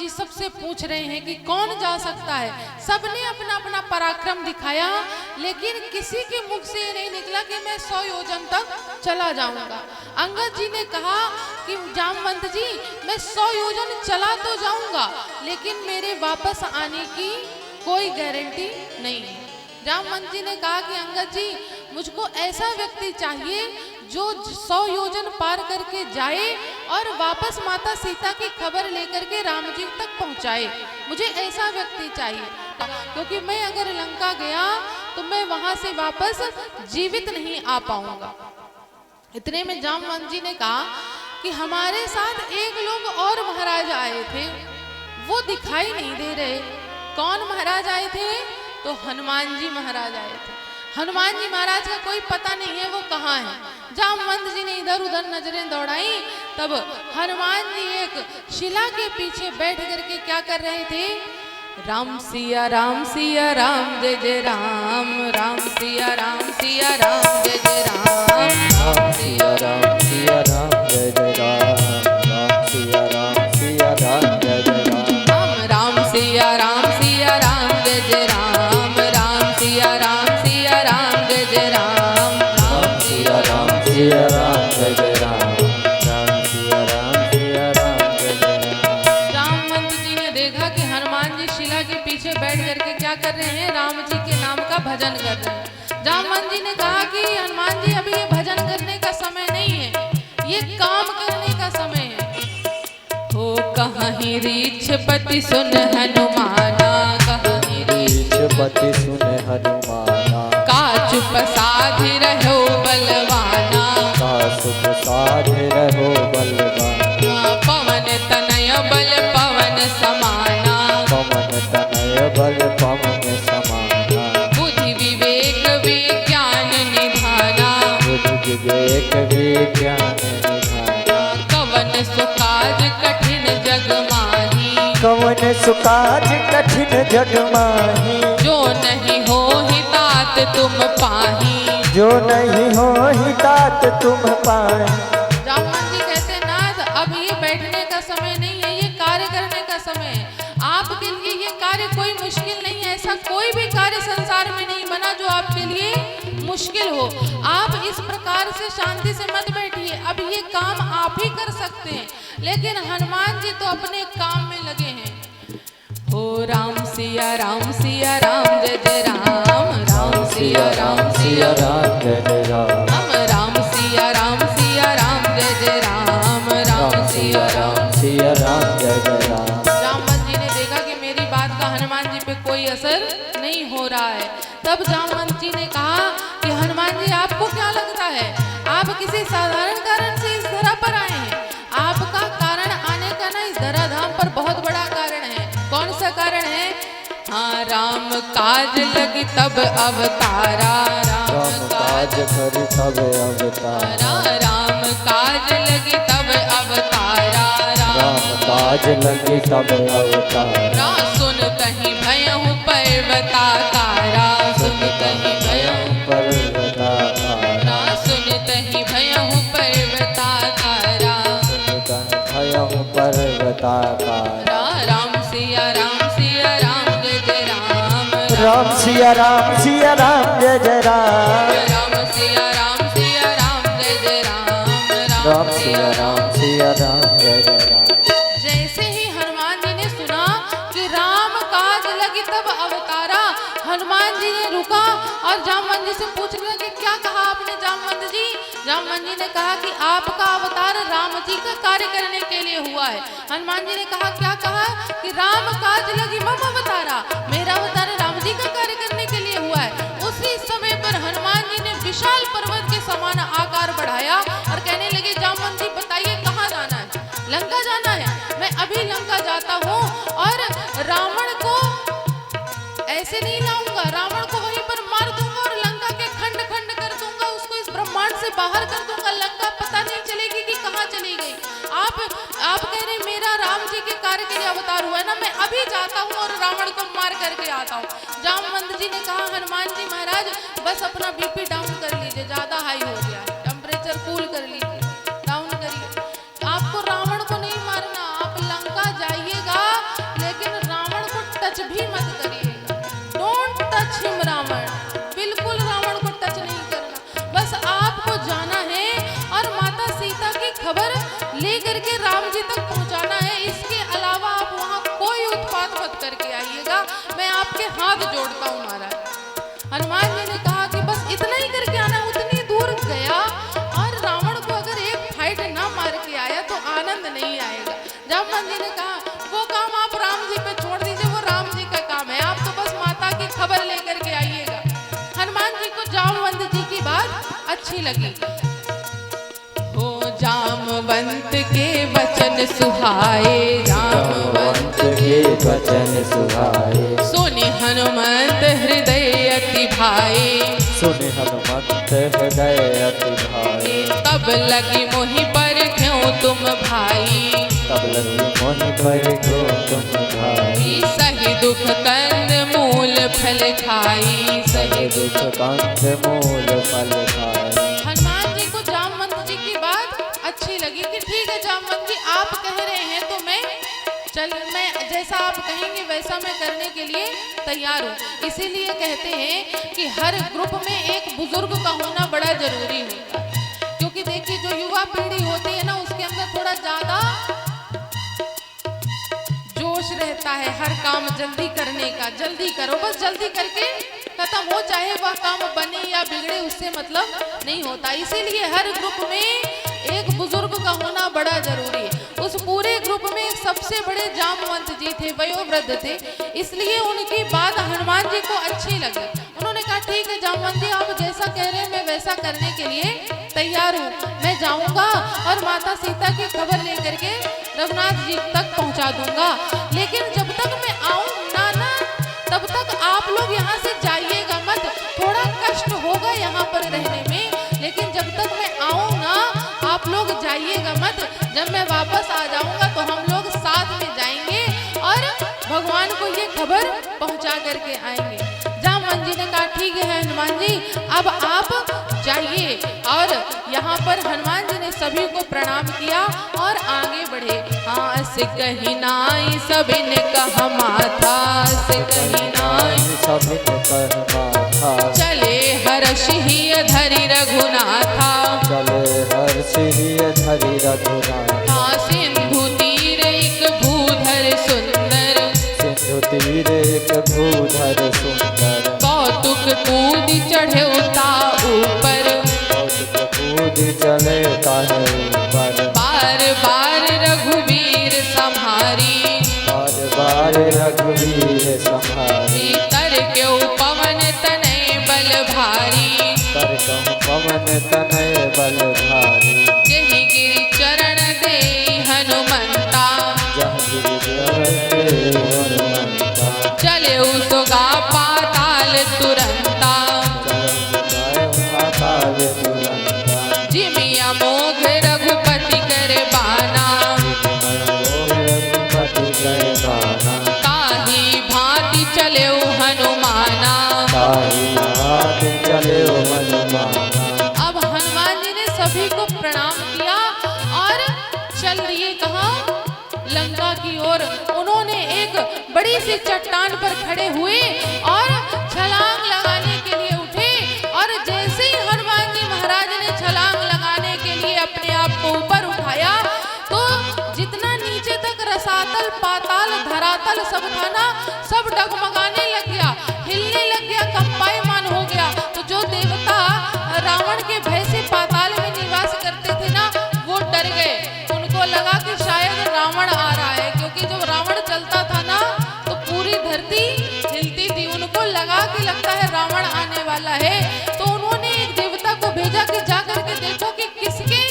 जी सबसे पूछ रहे हैं कि कौन जा सकता है। सबने अपना अपना पराक्रम दिखाया, लेकिन किसी के मुख से ये नहीं निकला कि मैं 100 योजन तक चला जाऊंगा। अंगद जी ने कहा कि जामवंत जी, मैं 100 योजन चला तो जाऊंगा, लेकिन मेरे वापस आने की कोई गारंटी नहीं है। जामवंत जी ने कहा कि अंगद जी, मुझको ऐसा व्यक्ति चाहिए जो 100 योजन पार करके जाए और वापस माता सीता की खबर लेकर के राम जी तक पहुंचाए। मुझे ऐसा व्यक्ति चाहिए, क्योंकि मैं अगर लंका गया तो मैं वहां से वापस जीवित नहीं आ पाऊंगा। इतने में जामवंत जी ने कहा कि हमारे साथ एक लोग और महाराज आए थे, वो दिखाई नहीं दे रहे। कौन महाराज आए थे? तो हनुमान जी महाराज आए थे। हनुमान जी महाराज का कोई पता नहीं है वो कहाँ है। जामवंत जी ने इधर उधर नजरें दौड़ाई, तब हनुमान जी एक शिला के पीछे बैठ करके क्या कर रहे थे? राम सिया राम जय जय राम, राम सिया राम जय जय राम, राम सिया राम जय जय राम, राम सिया राम जय जय राम, राम सिया राम जय जय राम, राम सिया राम जय जय राम, राम सिया राम जय जय राम, राम सिया राम जय जय राम। जामवंत जी ने देखा कि हनुमान जी शिला के पीछे बैठ करके क्या कर रहे हैं? राम जी के नाम का भजन कर रहे हैं। जामवंत जी ने कहा कि हनुमान जी, अभी ये भजन करने का समय नहीं है, ये काम करने का समय है। हो कहीं रीछपति सुन हनुमाना, कहीं रीछपति सुन हनुमाना, काचुप साधि रहो बलवाना, काचुप साधि रहो बलवाना, पवन तनय बल पवन समाना, पवन तनय बल पवन समाना, बुद्धि विवेक विज्ञान निधाना, बुद्धि विवेक विज्ञान निधाना, कवन सुकाज कठिन जग माही, कवन सुकाज कठिन जग माही, जो नहीं हो हितात तुम पाही, जो नहीं हो हितात तुम पाए। जामवंत जी कहते नाथ, अब ये बैठने का समय नहीं है, ये कार्य करने का समय है। आपके लिए ये कार्य कोई मुश्किल नहीं है। ऐसा कोई भी कार्य संसार में नहीं बना जो आपके लिए मुश्किल हो। आप इस प्रकार से शांति से मत बैठिए, अब ये काम आप ही कर सकते हैं। लेकिन हनुमान जी तो अपने काम में लगे हैं। हो राम सिया राम जय जय राम, राम सिया राम जय जय राम, राम सिया राम जय जय राम, राम सिया राम जय जय राम। जामवंत जी ने देखा कि मेरी बात का हनुमान जी पे कोई असर नहीं हो रहा है। तब जामवंत जी ने कहा कि हनुमान जी, आपको क्या लगता है आप किसी साधारण कारण से इस धरा पर आए हैं? आपका कारण आने का ना इस धरा धाम पर बहुत बड़ा कारण है। कौन सा कारण है? हाँ, राम काज लगी तब अवतारा, राम काज करि तब अवतारा, राम काज लगी तब अवतारा, राम काज लगी तब अवतारा, सुन कहीं भयहु पर्वताकारा, सुन कहीं भयहु पर्वताकारा, सुन कहीं भयहु पर्वताकारा, सुन कहीं भयहु पर्वताकारा, राम सिया राम जय जय राम, राम सिया राम जय जय राम, राम सिया राम जय जय राम, राम सिया राम जय जय राम। जैसे ही हनुमान जी ने सुना कि राम काज लगी तब अवतारा, हनुमान जी ने रुका और जामवंत जी से पूछने लगे, क्या कहा आपने जामवंत जी? जामवंत जी ने कहा कि आपका अवतार राम जी का कार्य करने के लिए हुआ है। हनुमान जी ने कहा, क्या कहा? कि राम काज लगी मम अवतारा, मेरा अवतार राम जी का कार्य करने के लिए हुआ है। उसी समय पर हनुमान जी ने विशाल पर्वत के समान आकार बढ़ाया और कहने लगे, जामवंत जी बताइए कहाँ जाना है? लंका जाना है। मैं अभी लंका जाता हूँ और रावण को ऐसे नहीं लाऊंगा, रावण को वहीं पर मार दूंगा और लंका के खंड खंड कर दूंगा, उसको इस ब्रह्मांड से बाहर कर दूंगा। लंका पता नहीं चलेगी कि कहाँ चली गई। आप कह रहे मेरा राम जी के कार्य के लिए अवतार हुआ है ना, मैं अभी जाता हूँ और रावण को मार करके आता हूँ। जामवंत जी ने कहा, हनुमान जी महाराज बस अपना बीपी डाउन कर लीजिए, ज्यादा हाई हो गया है, टेम्परेचर कूल कर लीजिए, डाउन करिए। आपको रावण को नहीं मारना, आप लंका जाइएगा कहा वो काम आप राम जी पे छोड़ दीजिए, वो राम जी का काम है, आप तो बस माता की खबर लेकर के आइएगा। हनुमान जी को जामवंत जी की बात अच्छी लगी। हो जामवंत के वचन सुहाए, जामवंत के वचन सुहाए, सुनि हनुमंत हृदय अति भाए, सुनि हनुमंत हृदय अति भाए। तब लगी मोहि पर क्यों तुम भाई, तब लगी मोहि पर क्यों तुम भाई। सही दुख कंद मूल फल खाई, सही दुख कंद मूल फल खाए। हनुमान जी को जामवंत जी की बात अच्छी लगी कि ठीक है जामवंत जी आप कह रहे हैं तो मैं जैसा आप कहेंगे वैसा मैं करने के लिए तैयार हूँ। इसीलिए कहते हैं कि हर ग्रुप में एक बुजुर्ग का होना बड़ा जरूरी होता है, क्योंकि देखिए जो युवा पीढ़ी होती है ना उसके अंदर थोड़ा ज्यादा जोश रहता है हर काम जल्दी करने का, जल्दी करो बस जल्दी करके खत्म हो, चाहे वह काम बने या बिगड़े उससे मतलब नहीं होता। इसीलिए हर ग्रुप में एक बुजुर्ग का होना बड़ा जरूरी है। उस पूरे ग्रुप में सबसे बड़े जामवंत जी थे, वयोवृद्ध थे, इसलिए उनकी बात हनुमान जी को अच्छी लगी। उन्होंने कहा ठीक है जामवंत जी आप जैसा कह रहे हैं मैं वैसा करने के लिए तैयार हूँ, मैं जाऊंगा और माता सीता की खबर लेकर के रघुनाथ जी तक पहुंचा दूंगा। लेकिन जब तक मैं आऊँ ना तब तक आप लोग यहाँ से जाइएगा मत, थोड़ा कष्ट होगा यहाँ पर रहने में, लेकिन जब तक मैं आऊँ ना आप लोग जाइएगा मत। जब मैं वापस आ जाऊंगा तो हम लोग साथ में जाएंगे और भगवान को ये खबर पहुंचा करके आएंगे। जामवंत जी ने कहा ठीक है हनुमान जी अब आप जाइए। और यहाँ पर हनुमान जी ने सभी को प्रणाम किया और आगे बढ़े। हाँ से कही नाई सबिन कहा माथा, से कही नाई सबिन कह माथा। चले हर्षि धरि रघुनाथा, चले हर्षि धरि रघुनाथा। सिंधु तीर एक भूधर सुंदर, सिंधु तीर एक भूधर सुंदर। कौतुक कूद चढ़े उता ऊपर, कौतुक कूद चले ताहे ऊपर। बार बार रघुवीर संहारी, बार बार रघुवीर संहारी। तर क्यों पवन तनय बल भारी, तर कहूँ पवन तनय बल भारी। जहि गिरि चरण दे हनुमंता, जहाँ गिरि चरण दे हनुमंता। चले उसगा पाताल तुरंता, पाताल तुरंता। जिमिया मोघ रघुपति कर बाना, रघुपति कर बाना। ताहि भांति चले हनुमाना। ताहि भांति चले हनुमाना। अब हनुमान जी ने सभी को प्रणाम किया और चल दिए कहाँ, लंका की ओर। उन्होंने एक बड़ी सी चट्टान पर खड़े हुए और छलांग लगाने के लिए उठे। और जैसे ही हनुमान जी महाराज ने छलांग लगाने के लिए अपने आप को ऊपर उठाया तो जितना नीचे तक रसातल पाताल धरातल सब था ना सब डगमगाने लग गया, हिलने लग गया, कंपायमान हो गया। तो जो देवता रावण के भय से पाताल में निवास करते थे ना वो डर गए, उनको लगा कि शायद रावण आ रहा है, क्योंकि जब रावण चलता था ना तो पूरी धरती हिलती थी। उनको लगा कि लगता है रावण आने वाला है। तो उन्होंने एक देवता को भेजा कि जा करके देखो कि किसके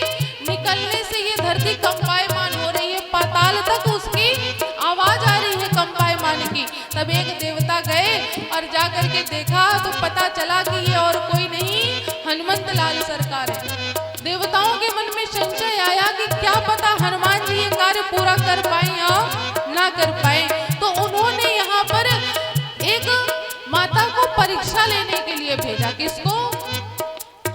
निकलने से ये धरती कंपायमान हो रही है, पाताल तक उसकी आवाज आ रही है कंपायमान की। तब एक देवता गए और जा करके देखा तो पता चला कि ये और कोई नहीं हनुमंत लाल सरकार है। देवताओं के मन में संशय आया कि क्या पता हनुमान जी ये कार्य पूरा कर पाए या ना कर पाए। तो उन्होंने यहाँ पर एक माता को परीक्षा लेने के लिए भेजा। किसको?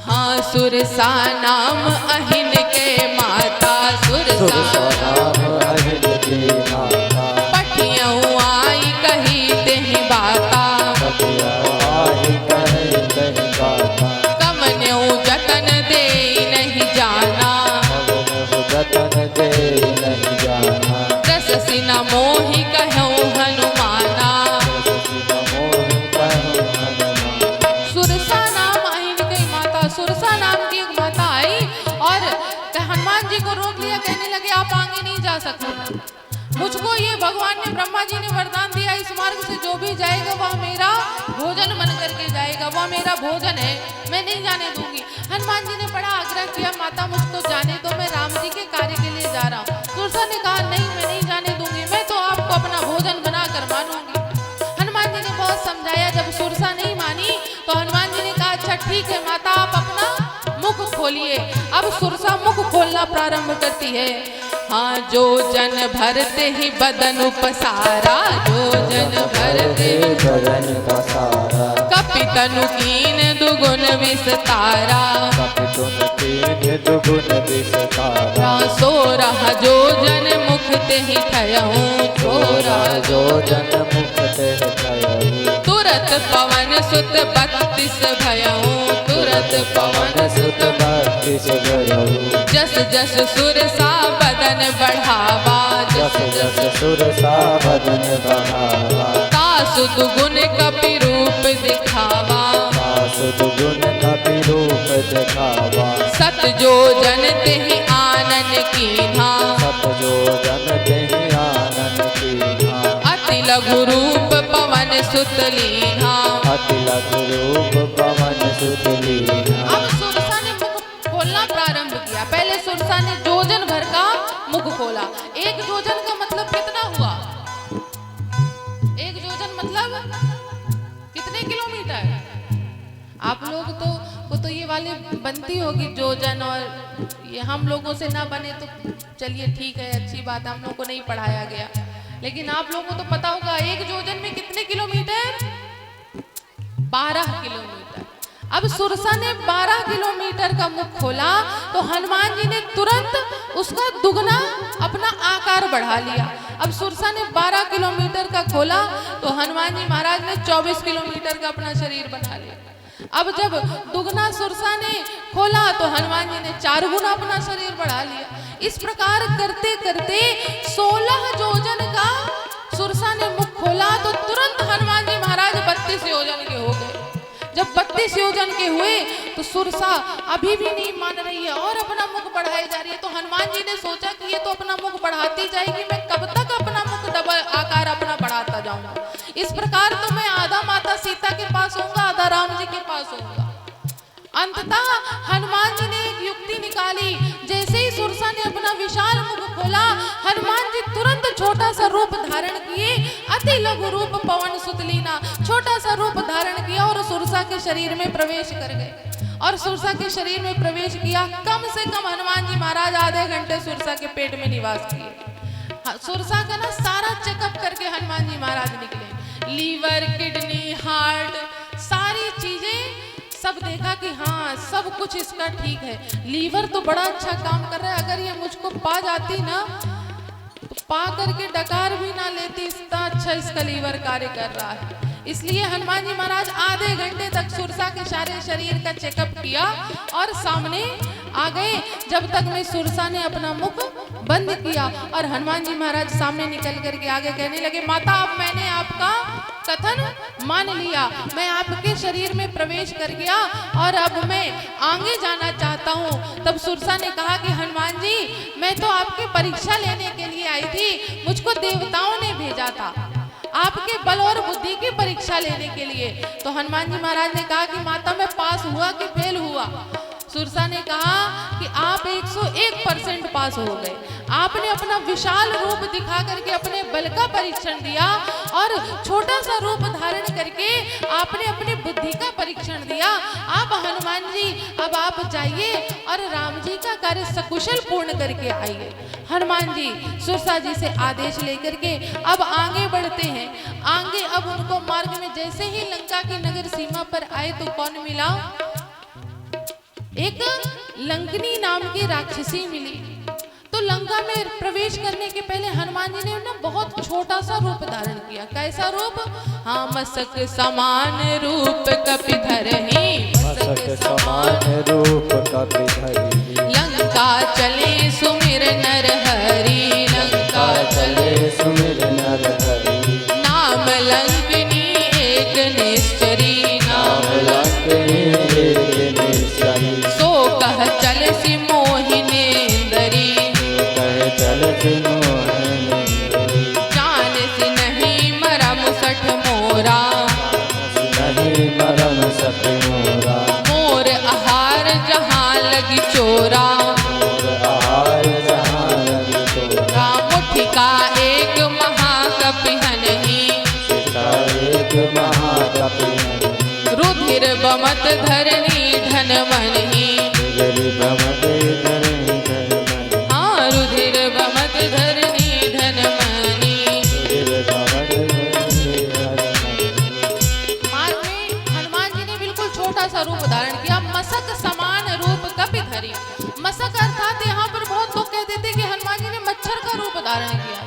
हाँ सुरसा नाम अहिन के माता, सुरसा नाम अहिन के माता। पठियऊ आई कही तेहि बाता, आई कही तेहि बाता। कमन्यऊ जतन दे नहीं जाना, जतन दे नहीं जाना। रस सिन मोहि कहूँ हनुमाना, सुरसा नाम अहिन की माता। सुरसा नाम की एक माता आई और हनुमान जी को रोक लिया, कहने लगे आप आगे नहीं जा ये भगवान ने, ब्रह्मा जी ने वरदान दिया, इस मार्ग से जो भी जाएगा वह मेरा भोजन बन करके जाएगा, वह मेरा भोजन है, मैं नहीं जाने दूंगी। हनुमान जी ने बड़ा आग्रह किया, माता मुझको जाने दो, मैं राम जी के कार्य के लिए जा रहा हूँ। सुरसा ने कहा नहीं, मैं नहीं जाने दूंगी, मैं तो आपको अपना भोजन बना कर मानूंगी। हनुमान जी ने बहुत समझाया, जब सुरसा नहीं मानी तो हनुमान जी ने कहा अच्छा ठीक है माता, आप अपना मुख खोलिए। अब सुरसा मुख खोलना प्रारंभ करती है। हाँ, जो जन भरते ही बदन उपसारा, जो जन भरते बदन पसारा, कपितनु कीन दुगुन विस्तारा, कपितनु कीन दुगुन विस्तारा, सो रहा जो जन मुख ते ही थयहूँ, छोरा जो जन मुख ते थयहूँ, तुरत पवन सुत 32 भयहूँ, तुरत पवन सुत 32 भयहूँ, जस जस सुरसा बदन बढ़ावा, जस जस सुरसा बदन बढ़ावा, तासु दुगुन कपि रूप दिखावा, तासु दुगुन कपि रूप दिखावा, सत जो जन तेहि आनन कीन्हा, सत जो जन तेहि आनन कीन्हा, अति लघु रूप पवन सुत लीन्हा। अति लघु रूप पवन सुत लीन्हा। अब सुरसा ने मुख खोलना प्रारंभ किया। पहले सुरसा ने जोजन भर का मुख खोला। एक जोजन का मतलब कितना हुआ? एक जोजन मतलब कितने किलोमीटर? आप लोग तो ये वाली बनती होगी जोजन, और ये हम लोगों से ना बने तो चलिए ठीक है, अच्छी बात है, हम लोग को नहीं पढ़ाया गया, लेकिन आप लोगों को तो पता होगा एक जोजन में कितने किलोमीटर? 12 किलोमीटर। अब सुरसा ने 12 किलोमीटर का मुख खोला तो हनुमान जी ने तुरंत उसका दुगना अपना आकार बढ़ा लिया। अब सुरसा ने 12 किलोमीटर का खोला तो हनुमान जी महाराज ने 24 किलोमीटर का अपना शरीर बना लिया। अब जब दुगना सुरसा ने खोला तो हनुमान जी ने 4 गुना अपना शरीर बढ़ा लिया। इस प्रकार करते करते 16 योजन का सुरसा ने मुख खोला तो तुरंत हनुमान जी महाराज 32 योजन के हो गए। जब 32 योजन के हुए तो सुरसा अभी भी नहीं मान रही है और अपना मुख बढ़ाई जा रही है। तो हनुमान जी ने सोचा कि ये तो अपना मुख बढ़ाती जाएगी, मैं कब तक अपना मुख डबल आकार अपना बढ़ाता जाऊंगा। इस प्रकार तो मैं आधा माता सीता के पास होऊंगा, आधा राम जी के पास होऊंगा। अंततः हनुमान जी ने एक युक्ति निकाली। जैसे ही सुरसा ने अपना विशाल मुख खोला, हनुमान जी तुरंत छोटा सा रूप धारण किए, अति लघु रूप पवन सुत लीना, छोटा सा रूप धारण किया और सुरसा के शरीर में प्रवेश कर गए। और सुरसा के शरीर में प्रवेश किया, कम से कम हनुमान जी महाराज आधे घंटे सुरसा के पेट में निवास किए। सुरसा का ना सारा चेकअप करके हनुमान जी महाराज निकले। लीवर, किडनी, हार्ट, सारी चीजें सब देखा कि हाँ सब कुछ इसका ठीक है। लीवर तो बड़ा अच्छा काम कर रहा है, अगर ये मुझको पा जाती ना तो पा करके डकार भी ना लेती, इतना अच्छा इसका लीवर कार्य कर रहा है। इसलिए हनुमान जी महाराज आधे घंटे तक सुरसा के सारे शरीर का चेकअप किया और सामने आ गए। जब तक में सुरसा ने अपना मुख बंद किया और हनुमान जी महाराज सामने निकल करके आगे कहने लगे, माता अब मैंने आपका कथन मान लिया, मैं आपके शरीर में प्रवेश कर गया और अब मैं आगे जाना चाहता हूँ। तब सुरसा ने कहा कि हनुमान जी मैं तो आपकी परीक्षा लेने के लिए आई थी, मुझको देवताओं ने भेजा था आपके बल और बुद्धि की परीक्षा लेने के लिए। तो हनुमान जी महाराज ने कहा कि माता मैं पास हुआ कि फेल हुआ? सुरसा ने कहा कि आप 101% पास हो गए। आपने अपना विशाल रूप दिखा करके अपने बल का परीक्षण दिया और छोटा सा रूप धारण करके आपने अपनी बुद्धि का परीक्षण दिया। आप हनुमान जी अब आप जाइए और राम जी का कार्य सकुशल पूर्ण करके आइए। हनुमान जी सुरसा जी से आदेश लेकर के अब आगे बढ़ते हैं। आगे अब उनको मार्ग में जैसे ही लंका की नगर सीमा पर आए तो कौन मिला? एक लंकनी नाम की राक्षसी मिली। तो लंका में प्रवेश करने के पहले हनुमान जी ने ना बहुत छोटा सा रूप धारण किया। कैसा रूप? हाँ, मस्तक समान रूप कपिधरहि, मस्तक समान रूप कपिधरहि, लंका चले सुमिर नरहरि, लंका चले सुमिर नरहरि, नाम लंकनी एक निश्चरी, नाम लंकनी एक निश्चरी, सो कह चल सी मोहिनेंदरी, कह चल सी मोहिनेंदरी, बमत धरनी धन मनहि। हाँ, रुधिर बमत धरनी धन मनि। मार्ग में हनुमान जी ने बिल्कुल छोटा सा रूप धारण किया, मसक समान रूप कपि धरी। मसक अर्थात यहाँ पर बहुत लोग कहते थे कि हनुमान जी ने मच्छर का रूप धारण किया,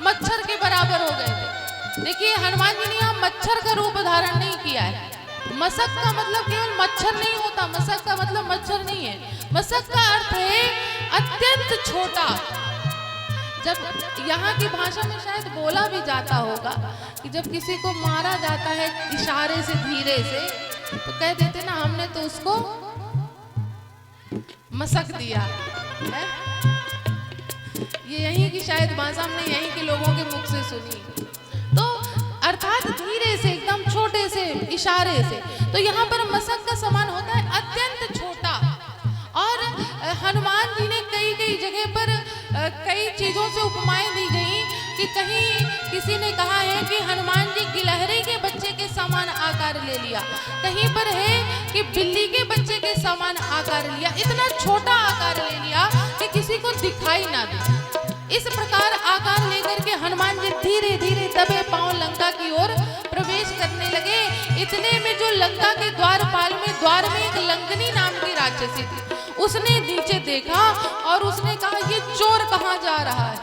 मच्छर के बराबर हो गए थे। देखिए हनुमान जी ने यहाँ मच्छर का रूप धारण नहीं किया है। मसक का मतलब केवल मच्छर नहीं होता, मसक का मतलब मच्छर नहीं है। मसक का अर्थ है अत्यंत छोटा। जब यहाँ की भाषा में शायद बोला भी जाता होगा कि जब किसी को मारा जाता है इशारे से धीरे से, तो कह देते ना हमने तो उसको मसक दिया है। ये यहीं की शायद भाषा हमने यहीं के लोगों के मुख से सुनी। तो अर्थात धीरे से, एकदम छोटे से इशारे से। तो यहाँ पर मसक का समान होता है अत्यंत छोटा। और हनुमान जी ने कई कई जगह पर कई चीजों से उपमाएं दी गई कि कहीं किसी ने कहा है कि हनुमान जी गिलहरी के बच्चे के समान आकार ले लिया, कहीं पर है कि बिल्ली के बच्चे के समान आकार लिया, इतना छोटा आकार ले लिया कि किसी को दिखाई ना दे। इस प्रकार आकार लेकर के हनुमान जी धीरे धीरे दबे पांव लंका की ओर प्रवेश करने लगे। इतने में जो लंका के द्वारपाल में द्वार में एक लंकनी नाम की राक्षसी थी, उसने नीचे देखा और उसने कहा ये चोर कहाँ जा रहा है।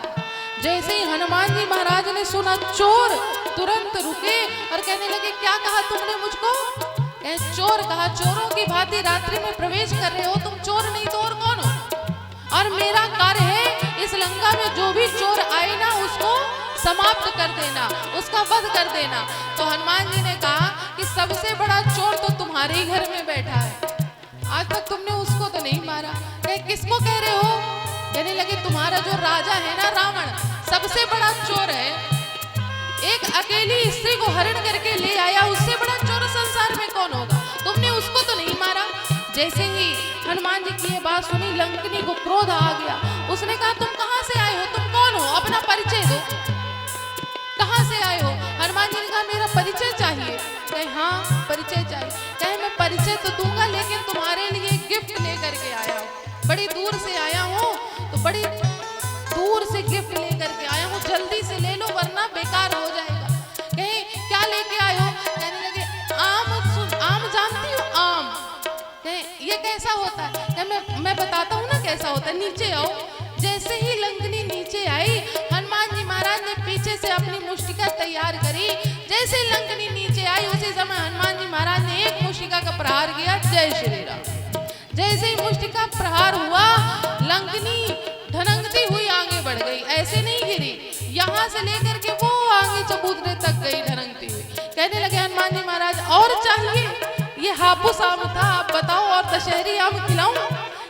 जैसे ही हनुमान जी महाराज ने सुना चोर, तुरंत रुके और कहने लगे क्या कहा तुमने मुझको? चोर कहा। चोरों की भांति रात्रि में प्रवेश कर रहे हो, तुम चोर नहीं तो और कौन हो? और मेरा कार्य है इस लंका में जो भी चोर आए ना उसको समाप्त कर देना, उसका वध कर देना। तो हनुमान जी ने कहा कि सबसे बड़ा चोर तो तुम्हारे ही घर में बैठा है, आज तक तुमने उसको तो नहीं मारा। किसको कह रहे हो? कहने लगे तुम्हारा जो राजा है ना रावण, सबसे बड़ा चोर है। एक अकेली स्त्री को हरण करके ले आया, उससे बड़ा चोर संसार में कौन होगा? तुमने उसको तो नहीं मारा। जैसे ही हनुमान जी की ये बात सुनी, लंकनी को क्रोध आ गया। उसने कहा तुम कहाँ से आए हो, तुम कौन हो, अपना परिचय दो, कहाँ से आए हो? हनुमान जी ने कहा मेरा परिचय चाहिए। कहे हाँ परिचय चाहिए। कहे मैं परिचय तो दूंगा लेकिन तुम्हारे लिए गिफ्ट लेकर के आया हूँ, बड़ी दूर से आया हूँ, तो बड़ी दूर से गिफ्ट लेकर के आया हूँ, जल्दी से ले लो वरना बेकार हो जाएगा। कहे क्या लेके आए हो? कहने लगे आम। आम जानती हो? आम। कहे ये कैसा होता है? कहे मैं बताता हूँ ना कैसा होता है, नीचे आओ। जैसे ही लंकनी नीचे आई, हनुमान जी महाराज ने पीछे से अपनी मुष्टिका तैयार करी। जैसे लंकनी नीचे आई उसी समय हनुमान जी महाराज ने एक मुष्टिका का प्रहार किया। जय श्री राम। जैसे ही मुष्टिका प्रहार हुआ, लंकनी धनंगती हुई आगे बढ़ गई, ऐसे नहीं गिरी, यहाँ से लेकर के वो आगे चबूतरे तक गई धनंगती हुई। कहने लगे हनुमान जी महाराज और चाहिए? ये हापुस आम था, आप बताओ और दशहरी आम खिलाऊं?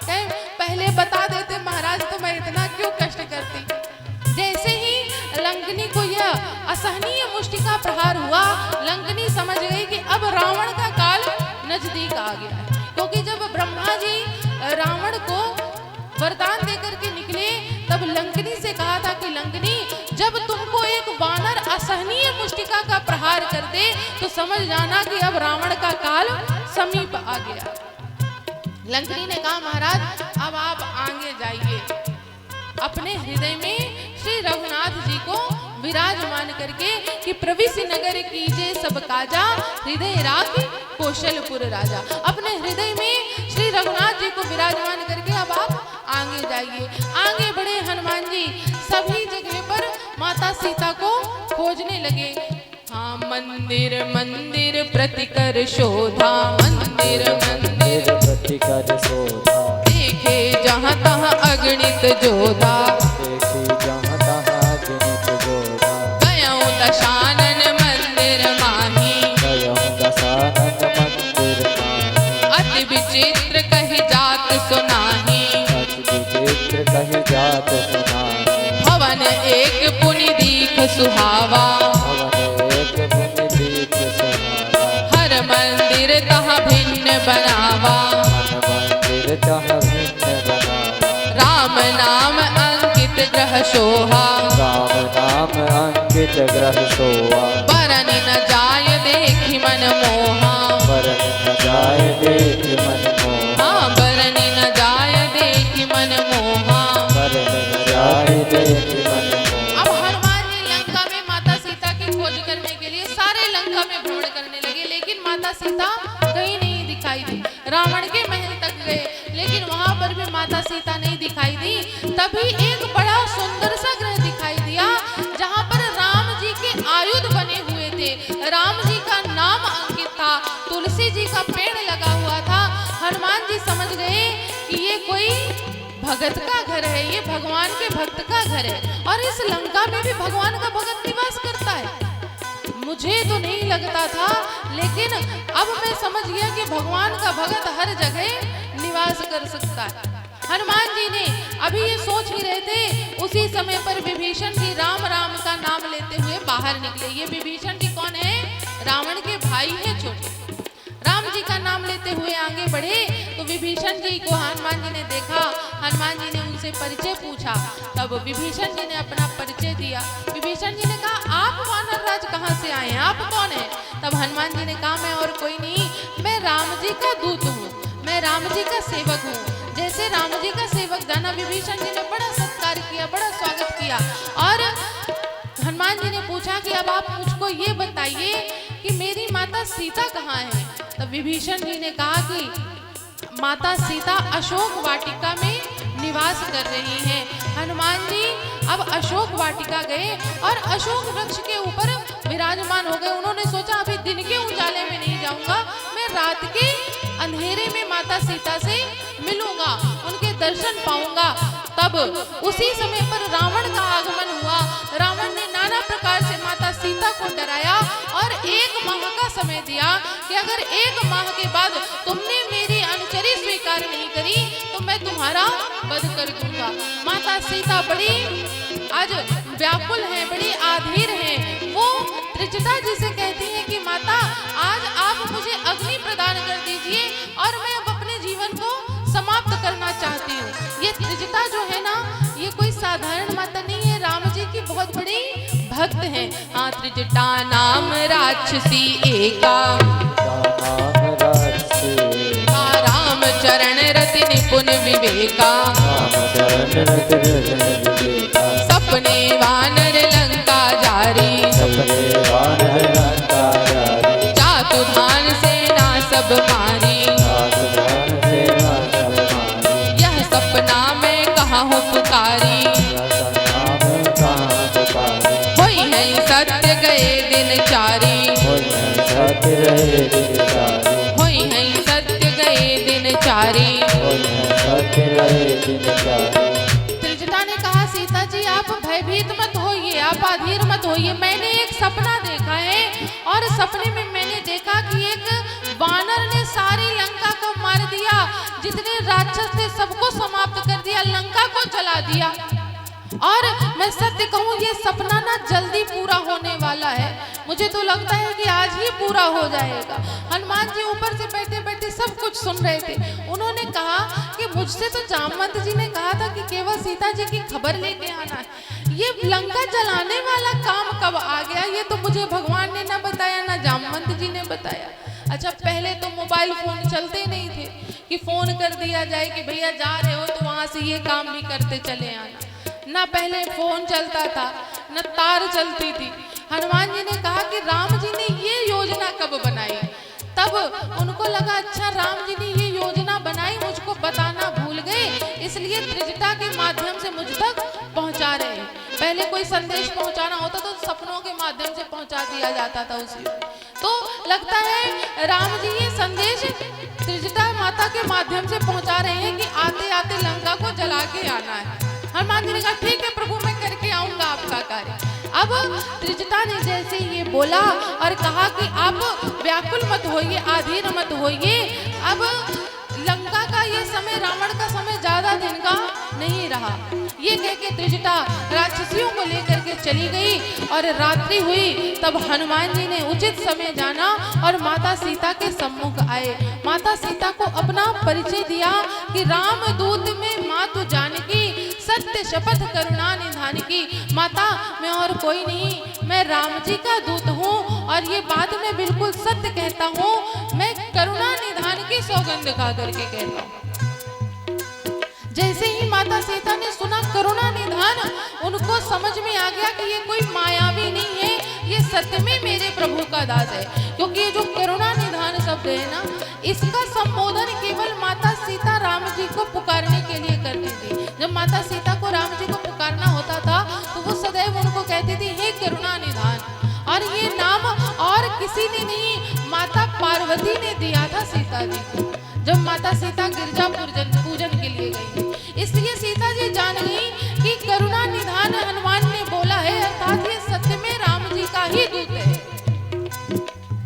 कहे पहले बता देते महाराज तो मैं इतना क्यों कष्ट करती। जैसे ही लंकनी को यह असहनीय मुष्टिका प्रहार हुआ, लंकनी समझ गई कि अब रावण का काल नजदीक आ गया है। क्योंकि जब ब्रह्मा जी रावण को वरदान देकर के निकले, तब लंकनी से कहा था कि लंकनी जब तुमको एक वानर असहनीय मुष्टिका का प्रहार कर दे तो समझ जाना कि अब रावण का काल समीप आ गया। लंकनी ने कहा महाराज अब आप आगे जाइए, अपने हृदय में श्री रघुनाथ जी को विराजमान करके कि प्रविशि नगर कीजे सब काजा, हृदय राखि कौशलपुर राजा। अपने हृदय में श्री रघुनाथ जी को विराजमान करके अब आप आगे जाइए। आगे बढ़े हनुमान जी, सभी जगह पर माता सीता को खोजने लगे। हाँ मंदिर मंदिर प्रतिकर शोधा, मंदिर मंदिर प्रतिकर शोधा, देखे जहाँ तहाँ अगणित जोधा, देखी जहाँ तहाँ अगणित जोधा, गयों दशानन मंदिर माही, गयों दशानन मंदिर माही, अति विचित्र कही जात सुनाही, अति विचित्र कही जात सुनाही, भवन एक पुनि दीख सुहावा, भवन एक पुनि दीख सुहावा, हर मंदिर तहाँ भिन्न बनावा, मन मंदिर तहाँ भिन्न बनावा, राम नाम अंकित ग्रह शोहा, राम नाम अंकित ग्रह सोआ, बरन न जाय देखी मन मोहा, वरन न जाय देख मन मोहा, हाँ बरन न जाय देख मन मोहा, बरन न जाय देख मन मोहा। अब हनुमान जी लंका में माता सीता की खोज करने के लिए सारे लंका में भ्रमण करने लगे, लेकिन माता सीता कहीं नहीं दिखाई दी। रावण के महल तक गए, लेकिन वहां पर भी माता सीता नहीं दिखाई दी। तभी एक बड़ा सुंदर सा ग्रह दिखाई दिया, जहां पर राम जी के आयुध बने हुए थे, राम जी का नाम अंकित था, तुलसी जी का पेड़ लगा हुआ था। हनुमान जी समझ गए कि ये कोई भगत का घर है, ये भगवान के भक्त का घर है, और इस लंका में भी भगवान का भगत निवास करता है। मुझे तो नहीं लगता था, लेकिन अब मैं समझ गया कि भगवान का भगत हर जगह निवास कर सकता है। हनुमान जी ने अभी ये सोच ही रहे थे, उसी समय पर विभीषण जी राम राम का नाम लेते हुए बाहर निकले। ये विभीषण जी कौन है? रावण के भाई है छोटे। राम जी का नाम लेते हुए आगे बढ़े तो विभीषण जी को हनुमान जी ने देखा। हनुमान जी ने उनसे परिचय पूछा, तब विभीषण जी ने अपना परिचय दिया। विभीषण जी ने कहा, आप वानर राज कहाँ से आए हैं, आप कौन हैं? तब हनुमान जी ने कहा, मैं और कोई नहीं, मैं राम जी का दूत हूँ, मैं राम जी का सेवक हूँ। जैसे राम जी का सेवक जाना, विभीषण जी ने बड़ा सत्कार किया, बड़ा स्वागत किया। और हनुमान जी ने पूछा कि अब आप मुझको ये बताइए कि मेरी माता सीता कहाँ है? तब विभीषण जी ने कहा कि माता सीता अशोक वाटिका में निवास कर रही हैं। हनुमान जी अब अशोक वाटिका गए और अशोक वृक्ष के ऊपर विराजमान हो गए। उन्होंने सोचा अभी दिन के उजाले में नहीं जाऊंगा, मैं रात के अंधेरे में माता सीता से मिलूंगा, उनके दर्शन पाऊंगा। तब उसी समय पर रावण का आगमन हुआ। रावण ने नाना प्रकार से माता सीता को डराया और 1 माह का समय दिया कि अगर 1 माह के बाद तुमने मेरी अनुचरी स्वीकार नहीं करी तो मैं तुम्हारा वध कर दूंगा। माता सीता बड़ी आज व्याकुल है, बड़ी आधीर है। वो त्रिजटा जी से कहती है कि माता आज आप मुझे अग्नि प्रदान कर दीजिए और मैं अब अपने जीवन को समाप्त करना चाहती हूँ। ये त्रिजटा जो है ना, ये कोई साधारण माता नहीं है, राम जी की बहुत बड़ी भक्त है। हाँ, त्रिजटा नाम राक्षसी एका, नाम राक्षसी, राम चरण रति निपुण विवेका, राम चरण रति निपुण विवेका, सपने वानर लंका जारी, सपने वानर लंका जारी, चातुधान सेना सब मारी, चातुधान सेना सब मारी, यह सपना मैं कहाँ हूँ पुकारी, यह सपना में कहाँ पुकारी, होई है सत्य गए दिन चारी, होई है सत्य रहे दिन चारी, होई है सत्य गए दिन चारी। होई है सत्य रहे दिन चारी। त्रिजटा ने कहा, सीता जी आप भयभीत मत होइए, आप अधीर मत होइए। मैंने एक सपना देखा है और सपने में मैंने देखा कि एक वानर ने सारी लंका को मार दिया, जितने राक्षस थे सबको समाप्त कर दिया, लंका को जला दिया। और मैं सत्य कहूँ, ये सपना ना जल्दी पूरा होने वाला है। मुझे तो लगता है कि आज ही पूरा हो जाएगा। हनुमान जी ऊपर से बैठे बैठे सब कुछ सुन रहे थे। उन्होंने कहा कि मुझसे तो जामवंत जी ने कहा था कि केवल सीता जी की खबर लेके आना है, ये लंका जलाने वाला काम कब आ गया? ये तो मुझे भगवान ने ना बताया, ना जामवंत जी ने बताया। अच्छा, पहले तो मोबाइल फोन चलते नहीं थे कि फोन कर दिया जाए कि भैया जा रहे हो तो वहां से ये काम भी करते चले आना। ना पहले फोन चलता था, न तार चलती थी। हनुमान जी ने कहा कि राम जी ने ये योजना कब बनाई? तब उनको लगा अच्छा राम जी ने ये योजना बनाई, मुझको बताना भूल गए, इसलिए त्रिजटा के माध्यम से मुझ तक पहुंचा रहे हैं। पहले कोई संदेश पहुंचाना होता तो सपनों के माध्यम से पहुंचा दिया जाता था उसी में। तो लगता है राम जी ये संदेश त्रिजटा माता के माध्यम से पहुंचा रहे हैं कि आते आते लंका को जला के आना है। हनुमान जी ने कहा ठीक है प्रभु, मैं करके आऊंगा आपका कार्य। अब त्रिजटा ने जैसे ये बोला और कहा कि आप व्याकुल मत होइए, आधीर मत होइए, अब लंका का ये समय, रावण का समय ज्यादा दिन का नहीं रहा। ये कह के त्रिजटा राक्षसियों को लेकर के चली गई और रात्रि हुई। तब हनुमान जी ने उचित समय जाना और माता सीता के सम्मुख आए। माता सीता को अपना परिचय दिया कि राम दूत में मातु जानकी, सत्य शपथ करुणा निधान की। माता मैं और कोई नहीं, मैं राम जी का दूत हूँ और ये बात मैं बिल्कुल सत्य कहता हूँ। मैं करुणा निधान की सौगंध खा करके कहता हूँ। जैसे ही माता सीता ने सुना करुणा निधान, उनको समझ में आ गया कि ये कोई मायावी नहीं है, ये सत्य में मेरे प्रभु का दास है। क्योंकि ये जो करुणा निधान शब्द है ना, इसका संबोधन केवल माता सीता राम जी को पुकारने के लिए करती थी। जब माता सीता को राम जी को पुकारना होता था तो वो सदैव उनको कहती थी हे करुणा निधान। और ये नाम और किसी ने नहीं, माता पार्वती ने दिया था सीता जी को, जब माता सीता गिरजा पूजन के लिए गई। इसलिए सीता जी जान गई कि करुणा निधान हनुमान ने बोला है, अर्थात ये सत्य में राम जी का ही दूत है।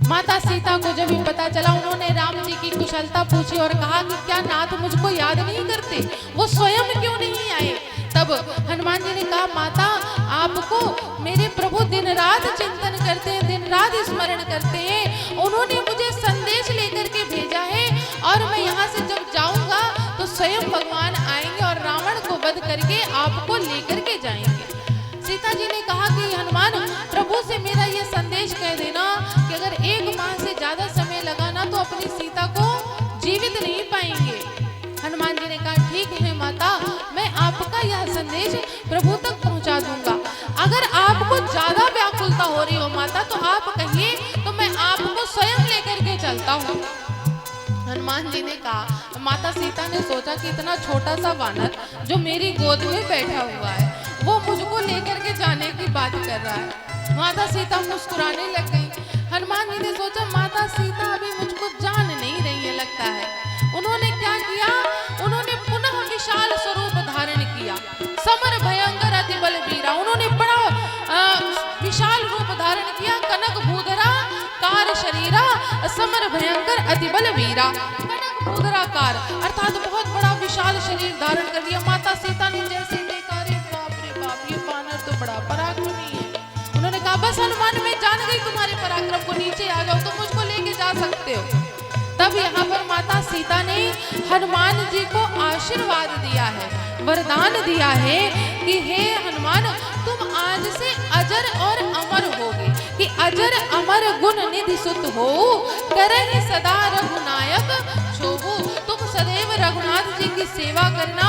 माता सीता को जब ये पता चला, उन्होंने राम जी की कुशलता पूछी और कहा कि क्या नाथ मुझको याद नहीं करते, वो स्वयं क्यों नहीं आए। तब हनुमान जी ने कहा माता, आपको मेरे प्रभु दिन रात चिंतन करते हैं, दिन रात स्मरण करते हैं। उन्होंने मुझे संदेश लेकर के भेजा है और मैं यहाँ से जब जाऊंगा तो स्वयं भगवान आएंगे और रावण को वध करके आपको लेकर के जाएंगे। सीता जी ने कहा कि हनुमान, प्रभु से मेरा ये संदेश कह देना कि अगर 1 माह से ज्यादा समय लगा ना तो अपनी सीता को जीवित नहीं पाएंगे। हनुमान जी ने कहा ठीक है माता, मैं आपका यह संदेश प्रभु तक पहुंचा दूंगा। अगर आपको ज्यादा व्याकुलता हो रही हो माता तो आप कहिए, तो मैं आपको स्वयं लेकर के चलता हूँ। हनुमान जी ने कहा, माता सीता ने सोचा कि इतना छोटा सा वानर जो मेरी गोद में बैठा हुआ है वो मुझको लेकर के जाने की बात कर रहा है। माता सीता मुस्कुराने लग गई। हनुमान जी ने सोचा माता सीता अभी मुझको जान नहीं रही है लगता है। उन्होंने क्या किया, उन्होंने पुनः विशाल स्वरूप धारण किया, समर भयंकर अति बलवीरा। उन्होंने बड़ा विशाल रूप धारण किया, कनक भूधरा कार शरीरा, समर भयंकर अति बलवीरा। कनक भूधराकार अर्थात बहुत बड़ा विशाल शरीर धारण कर लिया। माता सीता ने जैसे देखा, अरे बाप, ये वानर तो बड़ा पराक्रमी है। उन्होंने कहा बस हनुमान, मैं जान गई तुम्हारे पराक्रम को, नीचे आ जाओ, तुम मुझको लेके जा सकते हो। तब यहाँ पर माता सीता ने हनुमान जी को आशीर्वाद दिया है, वरदान दिया है कि हे हनुमान, तुम आज से अजर और अमर होगे, कि अजर अमर गुण निधि सुत हो, करहि सदा रघुनायक शोभु। तुम सदैव रघुनाथ जी की सेवा करना